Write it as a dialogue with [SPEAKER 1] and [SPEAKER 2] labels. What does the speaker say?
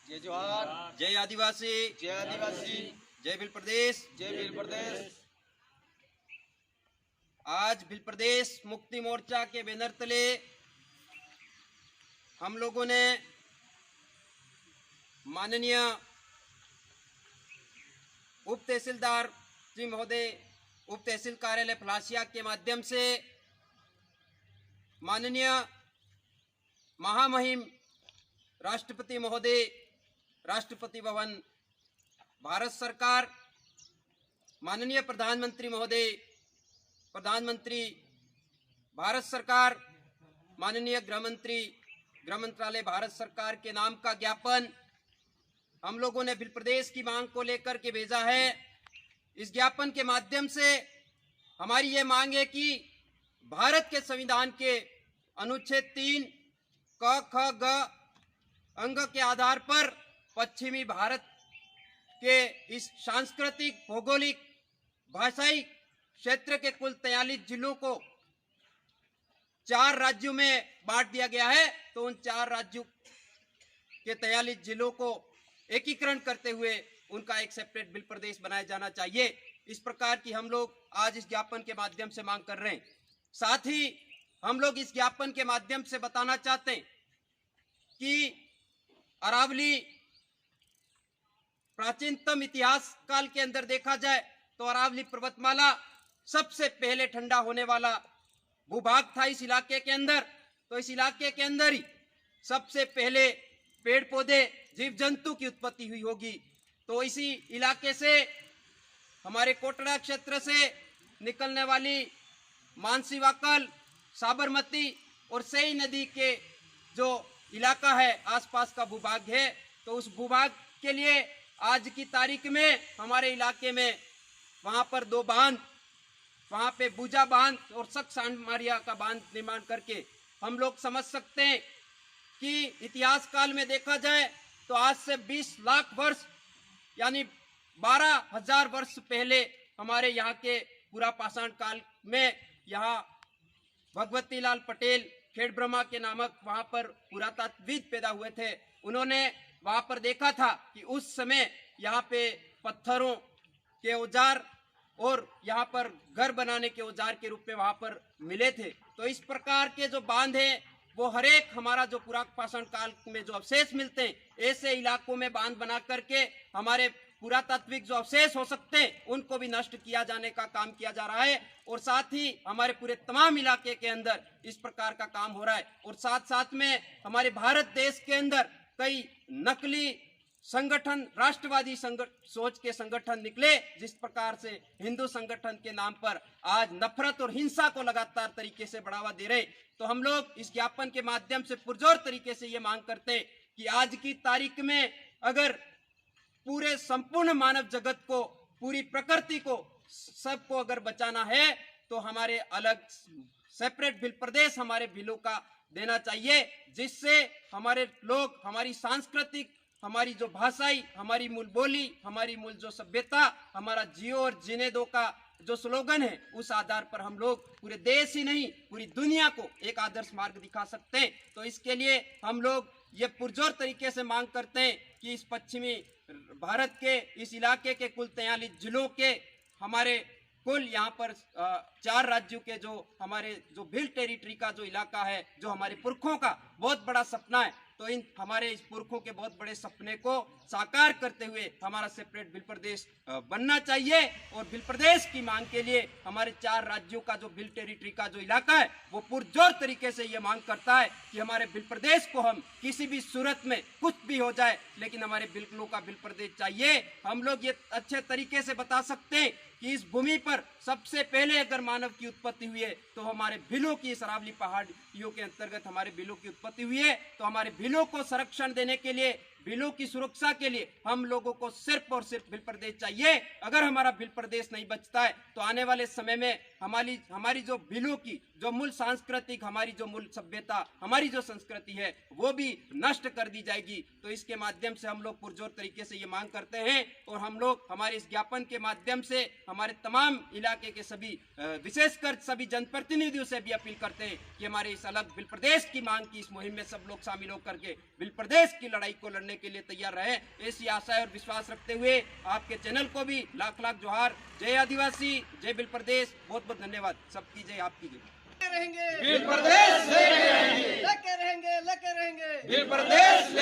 [SPEAKER 1] जय जोहार,
[SPEAKER 2] जय आदिवासी,
[SPEAKER 1] जय आदिवासी,
[SPEAKER 2] जय भिल प्रदेश,
[SPEAKER 1] जय भील प्रदेश।
[SPEAKER 2] आज भिल प्रदेश मुक्ति मोर्चा के बैनर तले हम लोगों ने माननीय उप तहसीलदार जी महोदय, उप तहसील कार्यालय फलासिया के माध्यम से माननीय महामहिम राष्ट्रपति महोदय, राष्ट्रपति भवन, भारत सरकार, माननीय प्रधानमंत्री महोदय, प्रधानमंत्री भारत सरकार, माननीय गृह मंत्री, गृह मंत्रालय भारत सरकार के नाम का ज्ञापन हम लोगों ने भिल प्रदेश की मांग को लेकर के भेजा है। इस ज्ञापन के माध्यम से हमारी ये मांग है कि भारत के संविधान के अनुच्छेद 3 क ख ग अंग के आधार पर पश्चिमी भारत के इस सांस्कृतिक, भौगोलिक, भाषाई क्षेत्र के कुल 43 जिलों को 4 राज्यों में बांट दिया गया है। तो उन 4 राज्यों के 43 जिलों को एकीकरण करते हुए उनका एक सेपरेट भिल प्रदेश बनाया जाना चाहिए। इस प्रकार की हम लोग आज इस ज्ञापन के माध्यम से मांग कर रहे हैं। साथ ही हम लोग इस ज्ञापन के माध्यम से बताना चाहते हैं कि अरावली प्राचीनतम इतिहास काल के अंदर देखा जाए तो अरावली पर्वतमाला सबसे पहले ठंडा होने वाला भूभाग था इस इलाके के अंदर। तो इस इलाके के अंदर ही सबसे पहले पेड़ पौधे, जीव जंतु की उत्पत्ति हुई होगी। तो इसी इलाके से, हमारे कोटड़ा क्षेत्र से निकलने वाली मानसी वाकल, साबरमती और सेई नदी के जो इलाका है, आसपास का भूभाग है, तो उस भूभाग के लिए आज की तारीख में हमारे इलाके में वहां पर 2 बांध, वहां पे बूजा बांध और सख सांडमारिया का बांध निर्माण करके हम लोग समझ सकते हैं कि इतिहास काल में देखा जाए तो आज से 20 लाख वर्ष यानी 12,000 वर्ष पहले हमारे यहाँ के पूरा पाषाण काल में यहाँ भगवती लाल पटेल खेड़ ब्रह्मा के नामक वहां पर पुरातत्वविद पैदा हुए थे। उन्होंने वहां पर देखा था कि उस समय यहाँ पे पत्थरों के औजार और यहाँ पर घर बनाने के औजार के रूप में वहां पर मिले थे। तो इस प्रकार के जो बांध है वो हर एक हमारा जो पुरापाषाण काल में जो अवशेष मिलते हैं, ऐसे इलाकों में बांध बना करके हमारे पुरातात्विक जो अवशेष हो सकते हैं उनको भी नष्ट किया जाने का काम किया जा रहा है। और साथ ही हमारे पूरे तमाम इलाके के अंदर इस प्रकार का काम हो रहा है। और साथ साथ में हमारे भारत देश के अंदर कई नकली संगठन, राष्ट्रवादी सोच के संगठन निकले, जिस प्रकार से हिंदू संगठन के नाम पर आज नफरत और हिंसा को लगातार तरीके से बढ़ावा दे रहे। तो हम लोग इस ज्ञापन के माध्यम से पुरजोर तरीके से ये मांग करते हैं कि आज की तारीख में अगर पूरे संपूर्ण मानव जगत को, पूरी प्रकृति को, सबको अगर बचाना है तो हमारे अलग सेपरेट भिल प्रदेश हमारे भिलों का देना चाहिए, जिससे हमारे लोग, हमारी सांस्कृतिक, हमारी जो भाषाई, हमारी मूल बोली, हमारी मूल जो सभ्यता, हमारा जियो और जीने दो का जो स्लोगन है, उस आधार पर हम लोग पूरे देश ही नहीं पूरी दुनिया को एक आदर्श मार्ग दिखा सकते हैं। तो इसके लिए हम लोग ये पुरजोर तरीके से मांग करते हैं कि इस पश्चिमी भारत के इस इलाके के कुल 43 जिलों के हमारे कुल यहाँ पर 4 राज्यों के जो हमारे जो भिल टेरिटरी का जो इलाका है, जो हमारे पुरखों का बहुत बड़ा सपना है, तो इन हमारे इस पुरखों के बहुत बड़े सपने को साकार करते हुए हमारा सेपरेट भिल प्रदेश बनना चाहिए। और भिल प्रदेश की मांग के लिए हमारे 4 राज्यों का जो भिल टेरिटरी का जो इलाका है वो पुरजोर तरीके से ये मांग करता है कि हमारे भिल प्रदेश को हम किसी भी सूरत में कुछ भी हो जाए, लेकिन हमारे भिलकुलों का भिल प्रदेश चाहिए। हम लोग ये अच्छे तरीके से बता सकते हैं कि इस भूमि पर सबसे पहले अगर मानव की उत्पत्ति हुई है तो हमारे भिलों की, इस अरावली पहाड़ियों के अंतर्गत हमारे भिलों की उत्पत्ति हुई है। तो हमारे भिलों को संरक्षण देने के लिए, भिलों की सुरक्षा के लिए हम लोगों को सिर्फ और सिर्फ भिल प्रदेश चाहिए। अगर हमारा भिल प्रदेश नहीं बचता है तो आने वाले समय में हमारी जो भिलों की जो मूल सांस्कृतिक, हमारी जो मूल सभ्यता, हमारी जो संस्कृति है वो भी नष्ट कर दी जाएगी। तो इसके माध्यम से हम लोग पुरजोर तरीके से ये मांग करते हैं और हम लोग हमारे इस ज्ञापन के माध्यम से हमारे तमाम इलाके के सभी विशेषकर सभी जनप्रतिनिधियों से भी अपील करते हैं कि हमारे इस अलग भिल प्रदेश की मांग की इस मुहिम में सब लोग शामिल होकर के भिल प्रदेश की लड़ाई को लड़ने के लिए तैयार रहे, ऐसी आशा और विश्वास रखते हुए आपके चैनल को भी लाख लाख जोहार। जय आदिवासी, जय बिल प्रदेश, बहुत बहुत धन्यवाद। सबकी जय, आपकी जय।
[SPEAKER 1] बिल प्रदेश लेके रहेंगे,
[SPEAKER 3] लेके रहेंगे
[SPEAKER 1] बिल प्रदेश